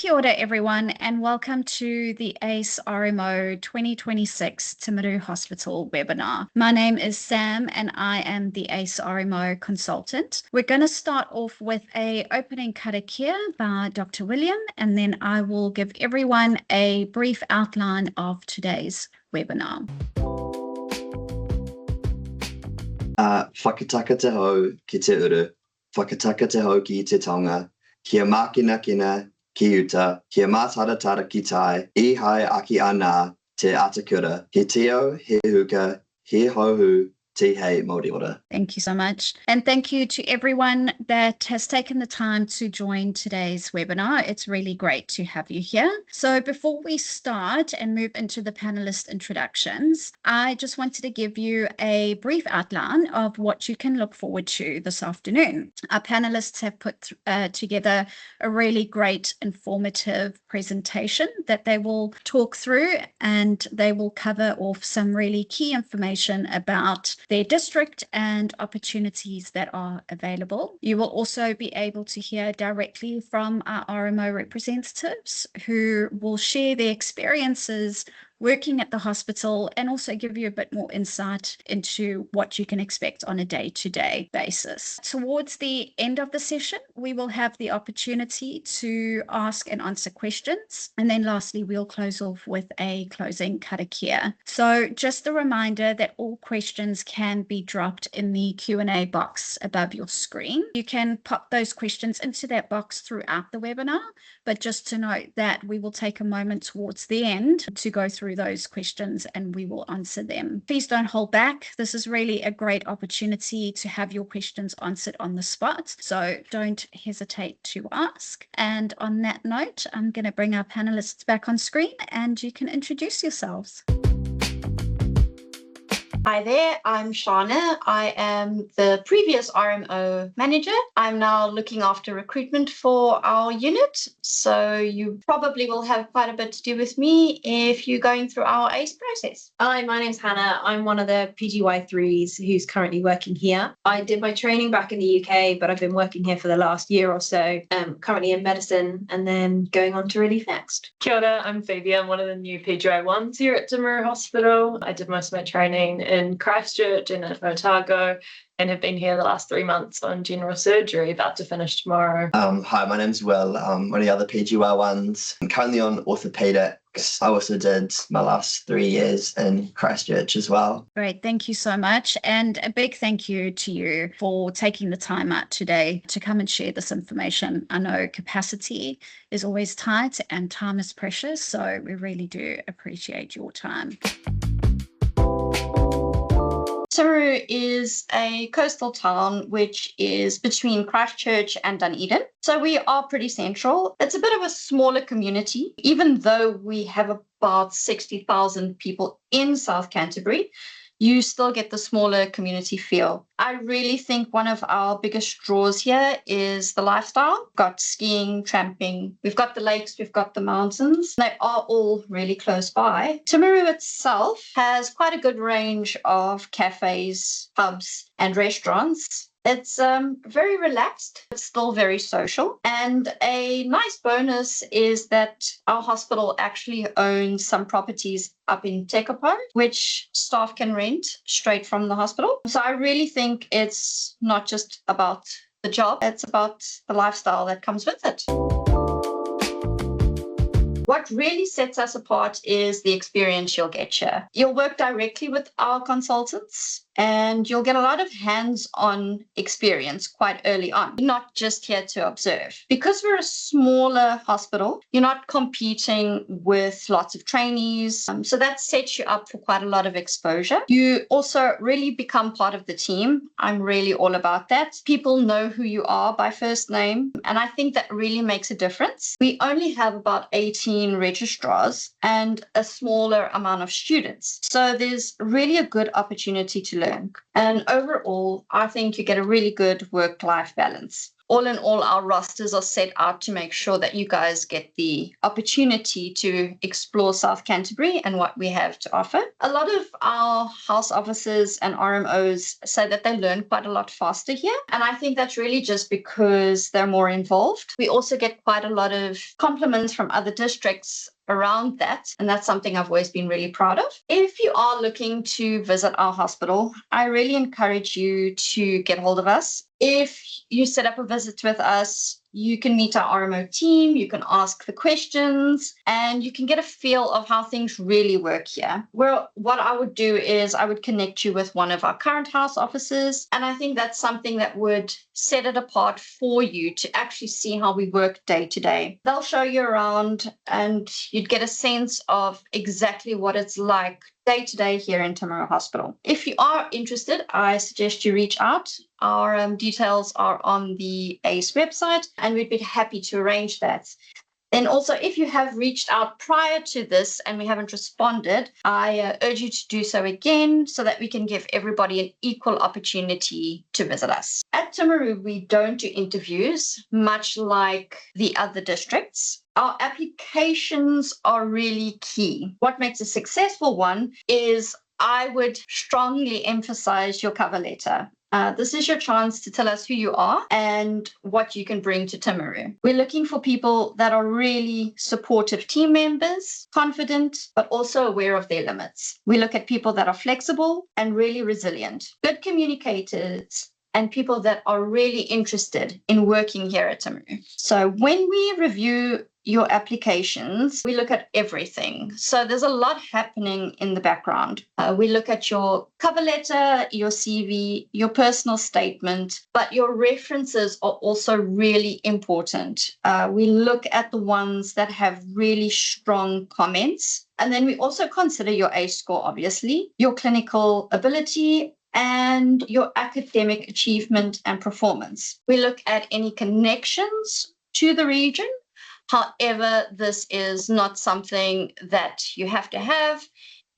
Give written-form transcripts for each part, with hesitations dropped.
Kia ora, everyone, and welcome to the ACE RMO 2026 Timaru Hospital webinar. My name is Sam, and I am the ACE RMO consultant. We're going to start off with an opening karakia by Dr. William, and then I will give everyone a brief outline of today's webinar. Whakataka te hau ki te uru, whakataka te hau ki te tonga, kia mākina kina ki uta, kia mātaratara ki tai, I hai aki ana te atakura, he teo, he huka, he hohu, te hei Māori ora. Thank you so much. And thank you to everyone that has taken the time to join today's webinar. It's really great to have you here. So before we start and move into the panelist introductions, I just wanted to give you a brief outline of what you can look forward to this afternoon. Our panelists have put together a really great informative presentation that they will talk through, and they will cover off some really key information about their district and opportunities that are available. You will also be able to hear directly from our RMO representatives who will share their experiences working at the hospital and also give you a bit more insight into what you can expect on a day-to-day basis. Towards the end of the session, we will have the opportunity to ask and answer questions. And then lastly, we'll close off with a closing karakia. So just a reminder that all questions can be dropped in the Q&A box above your screen. You can pop those questions into that box throughout the webinar, but just to note that we will take a moment towards the end to go through those questions and we will answer them. Please don't hold back. This is really a great opportunity to have your questions answered on the spot. So don't hesitate to ask. And on that note, I'm going to bring our panelists back on screen and you can introduce yourselves. Hi there, I'm Shana. I am the previous RMO manager. I'm now looking after recruitment for our unit. So you probably will have quite a bit to do with me if you're going through our ACE process. Hi, my name's Hannah. I'm one of the PGY3s who's currently working here. I did my training back in the UK, but I've been working here for the last year or so, currently in medicine and then going on to relief next. Kia ora, I'm Phoebe. I'm one of the new PGY1s here at Timaru Hospital. I did most of my training in Christchurch and at Otago and have been here the last 3 months on general surgery, about to finish tomorrow. Hi, my name's Will. I'm one of the other PGY1s. I'm currently on orthopedics. I also did my last 3 years in Christchurch as well. Great, thank you so much. And a big thank you to you for taking the time out today to come and share this information. I know capacity is always tight and time is precious, so we really do appreciate your time. Timaru is a coastal town which is between Christchurch and Dunedin. So we are pretty central. It's a bit of a smaller community, even though we have about 60,000 people in South Canterbury. You still get the smaller community feel. I really think one of our biggest draws here is the lifestyle. We've got skiing, tramping, we've got the lakes, we've got the mountains. They are all really close by. Timaru itself has quite a good range of cafes, pubs, and restaurants. It's very relaxed, but still very social. And a nice bonus is that our hospital actually owns some properties up in Tekapo, which staff can rent straight from the hospital. So I really think it's not just about the job, it's about the lifestyle that comes with it. What really sets us apart is the experience you'll get here. You'll work directly with our consultants and you'll get a lot of hands-on experience quite early on. You're not just here to observe. Because we're a smaller hospital, you're not competing with lots of trainees. So that sets you up for quite a lot of exposure. You also really become part of the team. I'm really all about that. People know who you are by first name. And I think that really makes a difference. We only have about 18 registrars and a smaller amount of students. So there's really a good opportunity to learn. And overall, I think you get a really good work-life balance. all in all, our rosters are set out to make sure that you guys get the opportunity to explore South Canterbury and what we have to offer. A lot of our house officers and RMOs say that they learn quite a lot faster here. And I think that's really just because they're more involved. We also get quite a lot of compliments from other districts around that, and that's something I've always been really proud of. If you are looking to visit our hospital, I really encourage you to get hold of us. If you set up a visit with us, you can meet our RMO team, you can ask the questions, and you can get a feel of how things really work here. Well, what I would do is I would connect you with one of our current house officers, and I think that's something that would set it apart for you to actually see how we work day to day. They'll show you around, and you'd get a sense of exactly what it's like day to day here in Timaru Hospital. If you are interested, I suggest you reach out. Our details are on the ACE website, and we'd be happy to arrange that. Then also, if you have reached out prior to this and we haven't responded, I urge you to do so again so that we can give everybody an equal opportunity to visit us. At Timaru, we don't do interviews, much like the other districts. Our applications are really key. What makes a successful one is I would strongly emphasize your cover letter. This is your chance to tell us who you are and what you can bring to Timaru. We're looking for people that are really supportive team members, confident, but also aware of their limits. We look at people that are flexible and really resilient, good communicators, and people that are really interested in working here at Timaru. So when we review your applications, we look at everything. So there's a lot happening in the background. We look at your cover letter, your CV, your personal statement, but your references are also really important. We look at the ones that have really strong comments. And then we also consider your ACE score, obviously, your clinical ability, and your academic achievement and performance. We look at any connections to the region. However, this is not something that you have to have.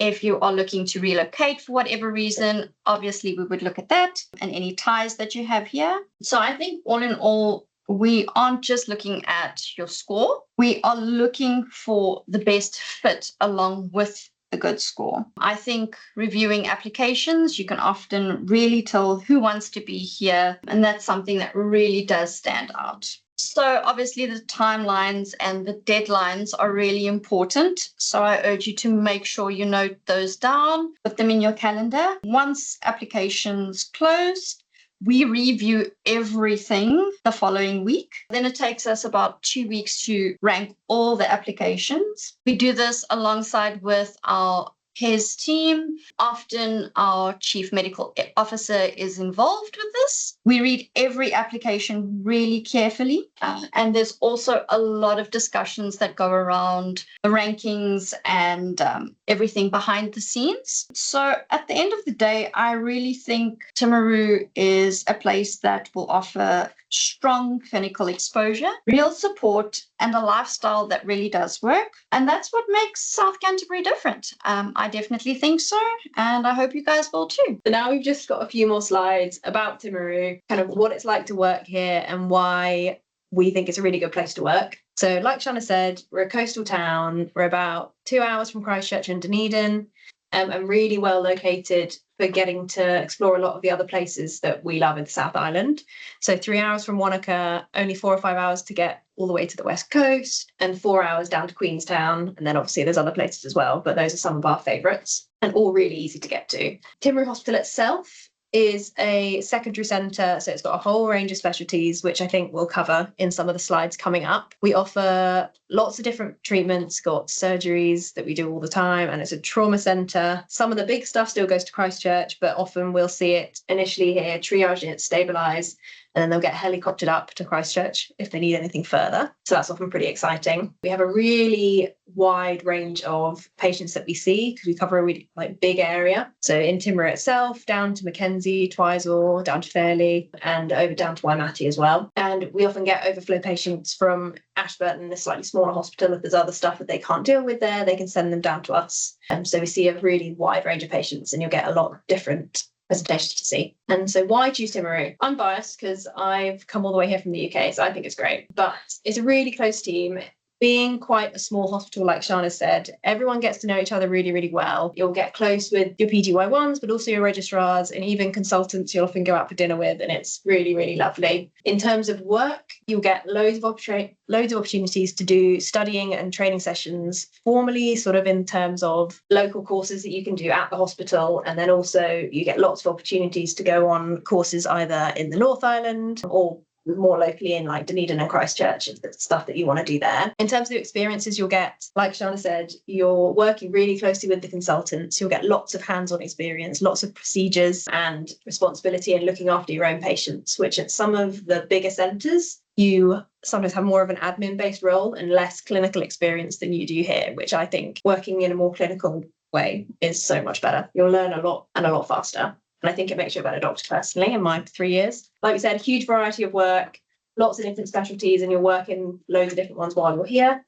If you are looking to relocate for whatever reason, obviously we would look at that and any ties that you have here. So I think all in all, we aren't just looking at your score. We are looking for the best fit along with a good score. I think reviewing applications, you can often really tell who wants to be here, and that's something that really does stand out. So obviously the timelines and the deadlines are really important. So I urge you to make sure you note those down, put them in your calendar. Once applications close, we review everything the following week. Then it takes us about 2 weeks to rank all the applications. We do this alongside with our his team. Often our chief medical officer is involved with this. We read every application really carefully. And there's also a lot of discussions that go around the rankings and everything behind the scenes. So at the end of the day, I really think Timaru is a place that will offer strong clinical exposure, real support, and a lifestyle that really does work. And that's what makes South Canterbury different. I definitely think so, and I hope you guys will too. So now we've just got a few more slides about Timaru, kind of what it's like to work here and why we think it's a really good place to work. So like Shanna said, we're a coastal town. We're about 2 hours from Christchurch and Dunedin, and really well located for getting to explore a lot of the other places that we love in the South Island. So 3 hours from Wanaka, only 4 or 5 hours to get all the way to the West Coast, and 4 hours down to Queenstown. And then obviously there's other places as well, but those are some of our favourites and all really easy to get to. Timaru Hospital itself is a secondary centre, so it's got a whole range of specialties, which I think we'll cover in some of the slides coming up. We offer lots of different treatments, got surgeries that we do all the time, and it's a trauma centre. Some of the big stuff still goes to Christchurch, but often we'll see it initially here, triage it, stabilise, and then they'll get helicoptered up to Christchurch if they need anything further. So that's often pretty exciting. We have a really wide range of patients that we see because we cover a really big area. So in Timaru itself, down to Mackenzie, Twizel, down to Fairley, and over down to Waimate as well. And we often get overflow patients from Ashburton, a slightly smaller hospital. If there's other stuff that they can't deal with there, they can send them down to us. So we see a really wide range of patients, and you'll get a lot of different presentations to see. And so why choose Timaru? I'm biased because I've come all the way here from the UK, so I think it's great. But it's a really close team. Being quite a small hospital, like Shana said, everyone gets to know each other really, really well. You'll get close with your PGY1s, but also your registrars and even consultants you'll often go out for dinner with, and it's really, really lovely. In terms of work, you'll get loads of opportunities to do studying and training sessions formally, sort of in terms of local courses that you can do at the hospital. And then also you get lots of opportunities to go on courses either in the North Island or more locally in like Dunedin and Christchurch, the stuff that you want to do there. In terms of the experiences you'll get, like Shana said, you're working really closely with the consultants. You'll get lots of hands-on experience, lots of procedures and responsibility in looking after your own patients, which at some of the bigger centres, you sometimes have more of an admin-based role and less clinical experience than you do here, which I think working in a more clinical way is so much better. You'll learn a lot and a lot faster. And I think it makes you a better doctor personally in my 3 years. Like we said, a huge variety of work, lots of different specialties, and you'll work in loads of different ones while you're here.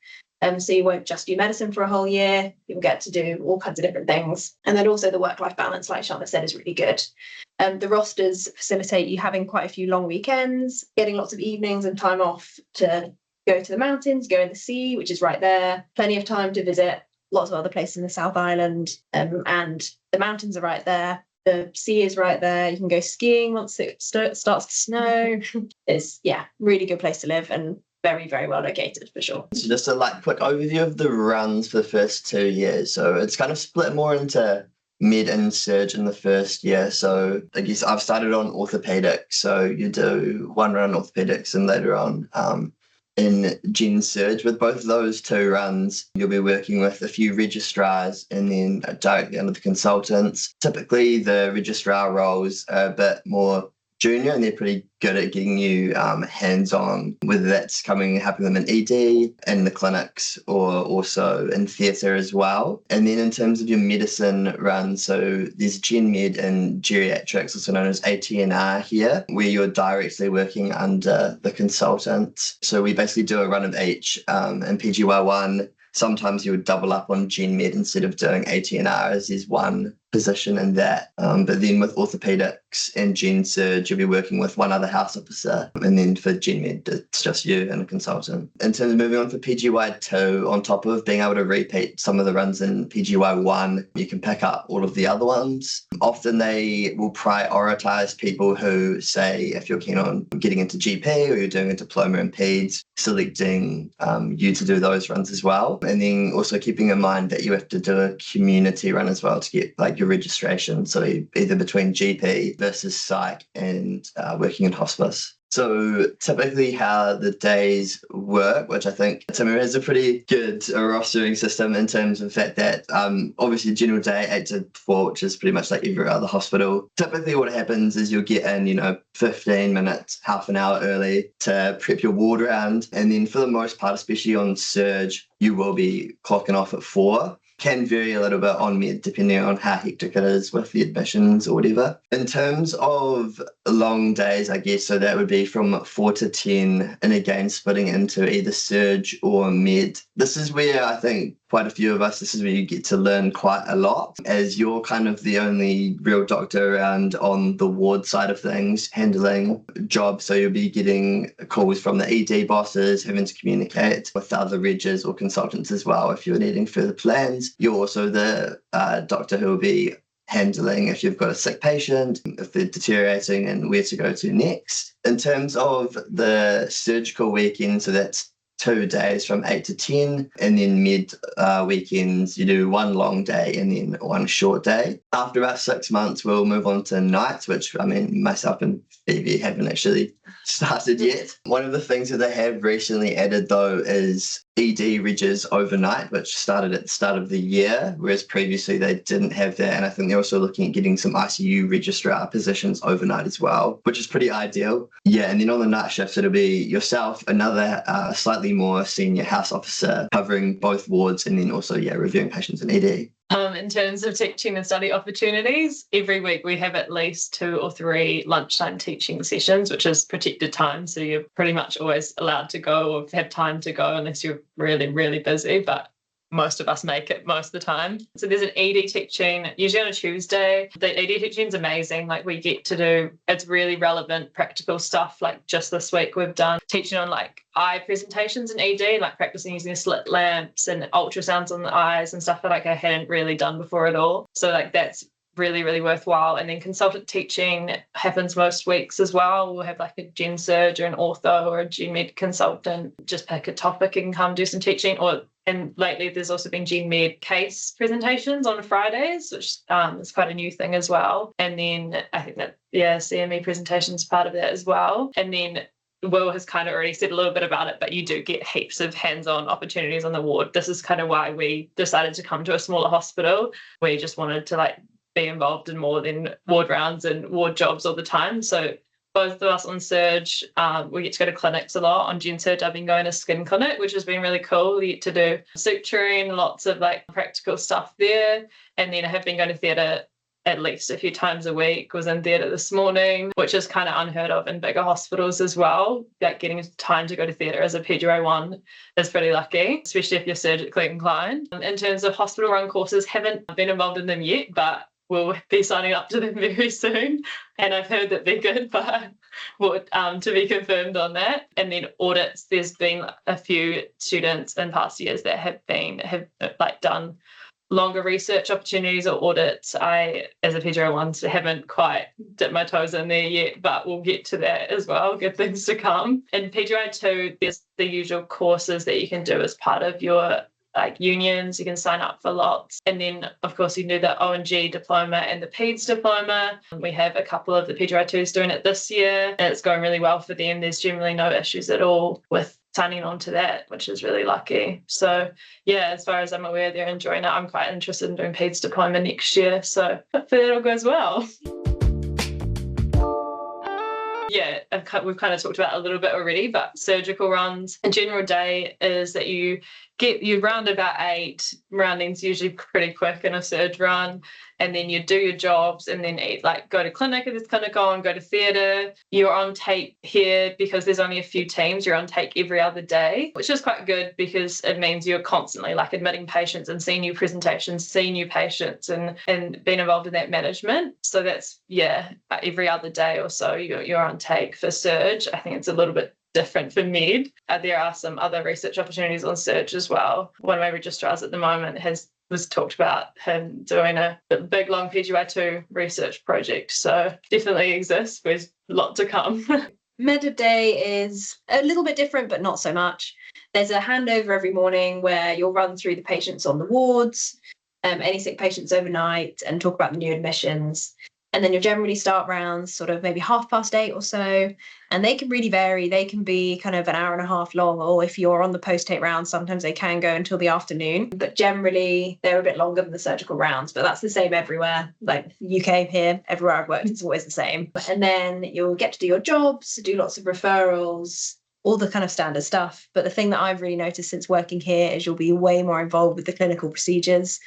So you won't just do medicine for a whole year. You'll get to do all kinds of different things. And then also the work-life balance, like Shana said, is really good. The rosters facilitate you having quite a few long weekends, getting lots of evenings and time off to go to the mountains, go in the sea, which is right there. Plenty of time to visit lots of other places in the South Island. And the mountains are right there. The sea is right there. You can go skiing once it starts to snow. It's, really good place to live and very, very well located for sure. So just a quick overview of the runs for the first 2 years. So it's kind of split more into med and surge in the first year. So I guess I've started on orthopedics. So you do one run orthopedics and later on in Gen Surge. With both of those 2 runs, you'll be working with a few registrars and then directly under the consultants. Typically, the registrar roles are a bit more junior and they're pretty good at getting you hands-on, whether that's helping them in ED, in the clinics, or also in theatre as well. And then in terms of your medicine run, so there's Gen Med and geriatrics, also known as ATNR here, where you're directly working under the consultant. So we basically do a run of each. In PGY1, sometimes you would double up on Gen Med instead of doing ATNR, as there's one position in that. But then with orthopedics and Gen Surge, you'll be working with one other house officer. And then for Gen Med, it's just you and a consultant. In terms of moving on for PGY2, on top of being able to repeat some of the runs in PGY1, you can pick up all of the other ones. Often they will prioritise people who, say, if you're keen on getting into GP or you're doing a diploma in PEDS, selecting you to do those runs as well. And then also keeping in mind that you have to do a community run as well to get your registration. So either between GP versus psych and working in hospice. So typically how the days work, which I think Timaru has a pretty good rostering system in terms of the fact that obviously general day 8 to 4, which is pretty much like every other hospital. Typically what happens is you'll get in, 15 minutes, half an hour early to prep your ward round. And then for the most part, especially on surge, you will be clocking off at 4. Can vary a little bit on med depending on how hectic it is with the admissions or whatever. In terms of long days, I guess, so that would be from 4 to 10 and again splitting into either surge or med. This is where I think quite a few of us, this is where you get to learn quite a lot, as you're kind of the only real doctor around on the ward side of things, handling jobs. So you'll be getting calls from the ED bosses, having to communicate with other regis or consultants as well if you're needing further plans. You're also the doctor who will be handling if you've got a sick patient, if they're deteriorating and where to go to next. In terms of the surgical weekend, so that's 2 days from 8 to 10, and then med weekends, you do one long day and then one short day. After about 6 months, we'll move on to nights, which myself and Phoebe haven't actually started yet. One of the things that they have recently added though is ED regis overnight, which started at the start of the year, whereas previously they didn't have that. And I think they're also looking at getting some ICU registrar positions overnight as well, which is pretty ideal. Yeah, and then on the night shifts, it'll be yourself, another slightly more senior house officer covering both wards, and then also, reviewing patients in ED. In terms of teaching and study opportunities, every week we have at least 2 or 3 lunchtime teaching sessions, which is protected time. So you're pretty much always allowed to go or have time to go unless you're really, really busy. But most of us make it most of the time. So there's an ED teaching, usually on a Tuesday. The ED teaching is amazing. Like we get to do, it's really relevant practical stuff. Like just this week we've done teaching on like eye presentations in ED, like practicing using slit lamps and ultrasounds on the eyes and stuff that like I hadn't really done before at all. So like that's really, really worthwhile. And then consultant teaching happens most weeks as well. We'll have like a gen surg or an ortho or a gen med consultant, just pick a topic and come do some teaching. And lately there's also been gen med case presentations on Fridays, which is quite a new thing as well. And then I think that, CME presentation is part of that as well. And then Will has kind of already said a little bit about it, but you do get heaps of hands-on opportunities on the ward. This is kind of why we decided to come to a smaller hospital. We just wanted to like be involved in more than ward rounds and ward jobs all the time. So both of us on Surge, we get to go to clinics a lot. On Gen Surge, I've been going to skin clinic, which has been really cool. We get to do suturing, lots of like practical stuff there. And then I have been going to theatre at least a few times a week. Was in theatre this morning, which is kind of unheard of in bigger hospitals as well. Like getting time to go to theatre as a PGY1 is pretty lucky, especially if you're surgically inclined. In terms of hospital run courses, haven't been involved in them yet, but we'll be signing up to them very soon. And I've heard that they're good, but to be confirmed on that. And then audits, there's been a few students in past years that have done longer research opportunities or audits. I, as a PGY1, haven't quite dipped my toes in there yet, but we'll get to that as well. Good things to come. In PGY2, there's the usual courses that you can do as part of your like unions. You can sign up for lots. And then, of course, you can do the O&G diploma and the PEDS diploma. We have a couple of the PGY2s doing it this year, and it's going really well for them. There's generally no issues at all with signing on to that, which is really lucky. So, as far as I'm aware, they're enjoying it. I'm quite interested in doing PEDS diploma next year, so hopefully that all goes well. We've kind of talked about it a little bit already, but surgical runs, a general day is that you round about 8, rounding's usually pretty quick in a surge run, and then you do your jobs and then go to clinic if there's clinic on, go to theatre. You're on tape here because there's only a few teams. You're on tape every other day, which is quite good because it means you're constantly like admitting patients and seeing new presentations, seeing new patients and being involved in that management. So that's, every other day or so you're on take for surge. I think it's a little bit different for med. There are some other research opportunities on surge as well. One of my registrars at the moment was talked about him doing a big long PGY2 research project. So definitely exists. There's a lot to come. Med day is a little bit different, but not so much. There's a handover every morning where you'll run through the patients on the wards, any sick patients overnight, and talk about the new admissions. And then you'll generally start rounds sort of maybe 8:30 or so. And they can really vary. They can be kind of an hour and a half long, or if you're on the post-tape round, sometimes they can go until the afternoon. But generally, they're a bit longer than the surgical rounds. But that's the same everywhere. Like UK here, everywhere I've worked, it's always the same. And then you'll get to do your jobs, do lots of referrals, all the kind of standard stuff. But the thing that I've really noticed since working here is you'll be way more involved with the clinical procedures.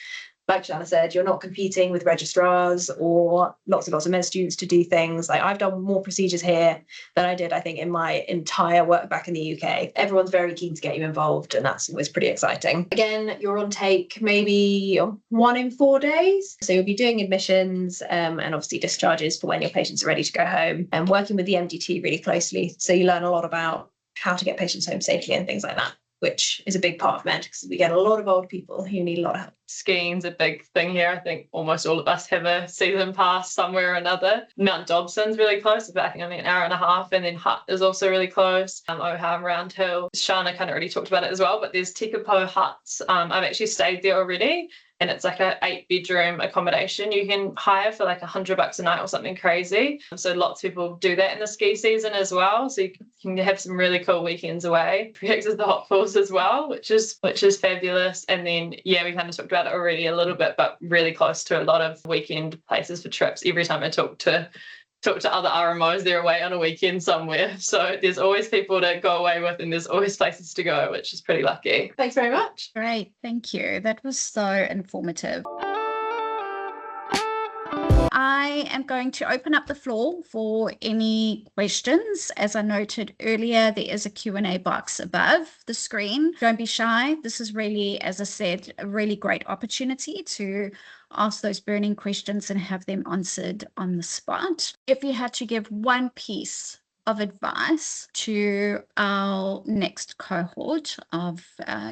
Like Shanna said, you're not competing with registrars or lots and lots of med students to do things. Like I've done more procedures here than I did, I think, in my entire work back in the UK. Everyone's very keen to get you involved, and that's always pretty exciting. Again, you're on take maybe 1 in 4 days. So you'll be doing admissions and obviously discharges for when your patients are ready to go home, and working with the MDT really closely. So you learn a lot about how to get patients home safely and things like that, which is a big part of med because we get a lot of old people who need a lot of help. Skiing's a big thing here. I think almost all of us have a season pass somewhere or another. Mount Dobson's really close, but I think only an hour and a half, and then Hutt is also really close. Oham, Round Hill. Shana kind of already talked about it as well, but there's Tekapo huts. I've actually stayed there already, and it's like a 8-bedroom accommodation you can hire for like $100 a night or something crazy. So lots of people do that in the ski season as well. So you can have some really cool weekends away. Access the hot falls as well, which is fabulous. And then we kind of talked about it already a little bit, but really close to a lot of weekend places for trips. Every time I talk to other RMOs, they're away on a weekend somewhere. So there's always people to go away with, and there's always places to go, which is pretty lucky. Thanks very much. Great, thank you. That was so informative. I am going to open up the floor for any questions. As I noted earlier, there is a Q&A box above the screen. Don't be shy. This is really, as I said, a really great opportunity to ask those burning questions and have them answered on the spot. If you had to give one piece of advice to our next cohort of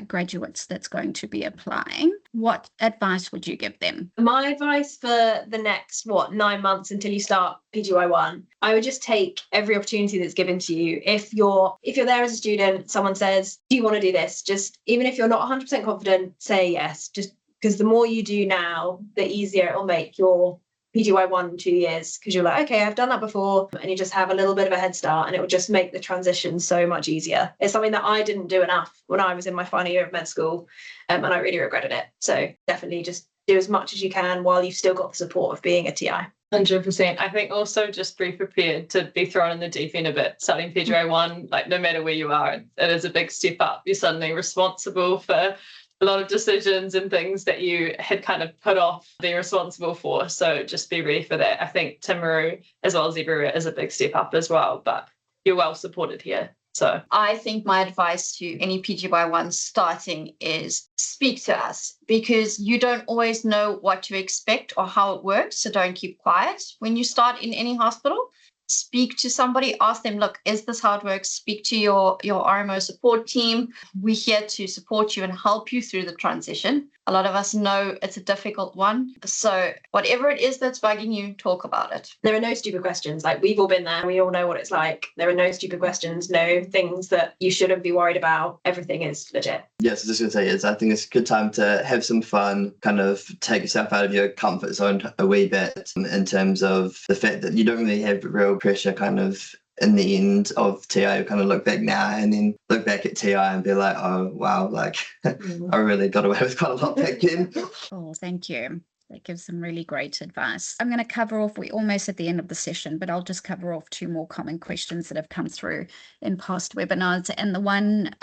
graduates that's going to be applying, what advice would you give them? My advice for the next 9 months until you start PGY1, I would just take every opportunity that's given to you. If you're there as a student, someone says, do you want to do this? Just even if you're not 100% confident, say yes. Just because the more you do now, the easier it will make your PGY1 in 2 years, because you're like, okay, I've done that before, and you just have a little bit of a head start, and it will just make the transition so much easier. It's something that I didn't do enough when I was in my final year of med school, and I really regretted it. So definitely just do as much as you can while you've still got the support of being a TI. 100%. I think also just be prepared to be thrown in the deep end a bit. Starting PGY1, like no matter where you are, it is a big step up. You're suddenly responsible for a lot of decisions and things that you had kind of put off being responsible for. So just be ready for that. I think Timaru, as well as everywhere, is a big step up as well, but you're well supported here. So I think my advice to any PGY1 starting is speak to us, because you don't always know what to expect or how it works. So don't keep quiet. When you start in any hospital, speak to somebody, ask them, look, is this how it works? Speak to your RMO support team. We're here to support you and help you through the transition. A lot of us know it's a difficult one. So whatever it is that's bugging you, talk about it. There are no stupid questions. Like, we've all been there. We all know what it's like. There are no stupid questions, no things that you shouldn't be worried about. Everything is legit. Yes, I was just going to say, I think it's a good time to have some fun, kind of take yourself out of your comfort zone a wee bit, in terms of the fact that you don't really have real pressure kind of in the end of TI. Kind of look back now and then look back at TI and be like, oh, wow, like I really got away with quite a lot back then. Oh, thank you. That gives some really great advice. I'm going to cover off, we're almost at the end of the session, but I'll just cover off 2 more common questions that have come through in past webinars. And the one,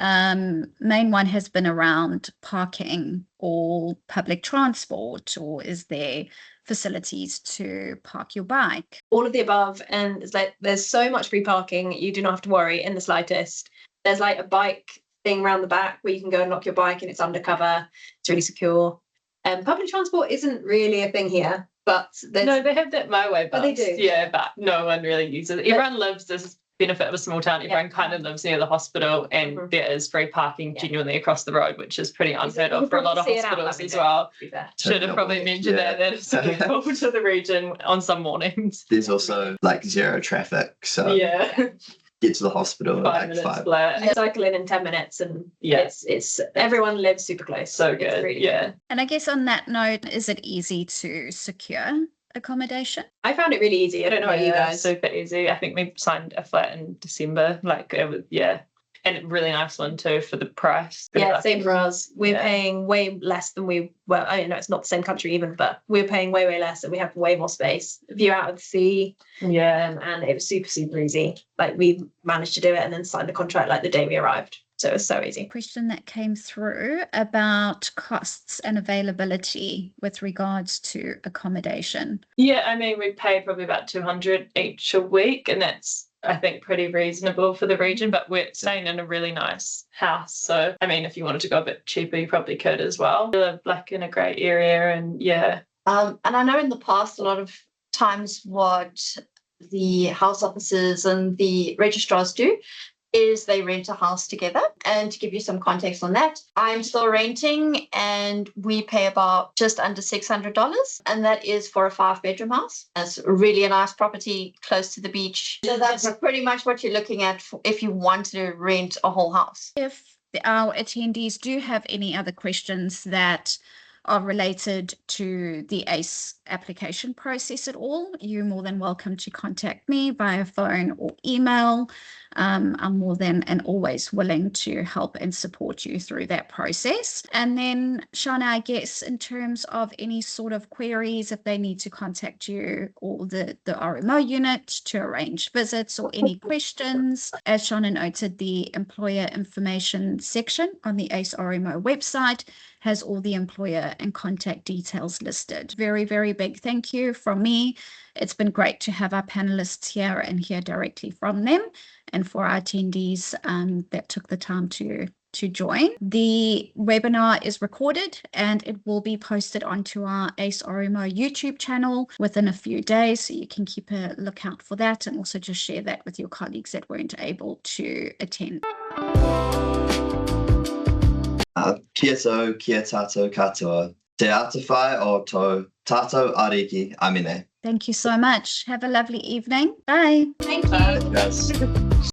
main one has been around parking or public transport, or is there facilities to park your bike? All of the above. And it's like, there's so much free parking. You do not have to worry in the slightest. There's like a bike thing around the back where you can go and lock your bike and it's undercover. It's really secure. Public transport isn't really a thing here, but no, they have that My Way bus. But they do. Yeah, but no one really uses it. Everyone lives this benefit of a small town. Everyone kind of lives near the hospital, and there is free parking genuinely across the road, which is pretty unheard of for a lot of hospitals as well. Should have probably mentioned that is useful to the region on some mornings. There's also like zero traffic, so get to the hospital in 5 minutes like 5. flat. I cycle in 10 minutes, and it's everyone lives super close. So good. It's really good. And I guess on that note, is it easy to secure accommodation? I found it really easy. I don't know about you guys. Super easy. I think we signed a flat in December. Like it was, and a really nice one too for the price. Yeah, same for us. We're paying way less than we were. I know it's not the same country even, but we're paying way less, and we have way more space. View out of the sea. And it was super easy. Like, we managed to do it and then sign the contract like the day we arrived. So it was so easy. Question that came through about costs and availability with regards to accommodation. Yeah, I mean, we pay probably about 200 each a week, and that's, I think, pretty reasonable for the region, but we're staying in a really nice house. So, I mean, if you wanted to go a bit cheaper, you probably could as well. We live like in a great area, and And I know in the past, a lot of times what the house officers and the registrars do is they rent a house together. And to give you some context on that, I'm still renting, and we pay about just under $600, and that is for a 5-bedroom house. It's really a nice property close to the beach. So that's pretty much what you're looking at if you want to rent a whole house. If our attendees do have any other questions that are related to the ACE application process at all, you're more than welcome to contact me via phone or email. I'm more than and always willing to help and support you through that process. And then, Shauna, I guess in terms of any sort of queries, if they need to contact you or the RMO unit to arrange visits or any questions, as Shauna noted, the employer information section on the ACE RMO website has all the employer and contact details listed. Very, very big thank you from me. It's been great to have our panelists here and hear directly from them, and for our attendees that took the time to join. The webinar is recorded and it will be posted onto our ACE RMO YouTube channel within a few days, so you can keep a lookout for that, and also just share that with your colleagues that weren't able to attend. Kia tau, kia tātou katoa. Te atawhai o tō tātou ariki, amine. Thank you so much. Have a lovely evening. Bye. Thank you. Bye, guys.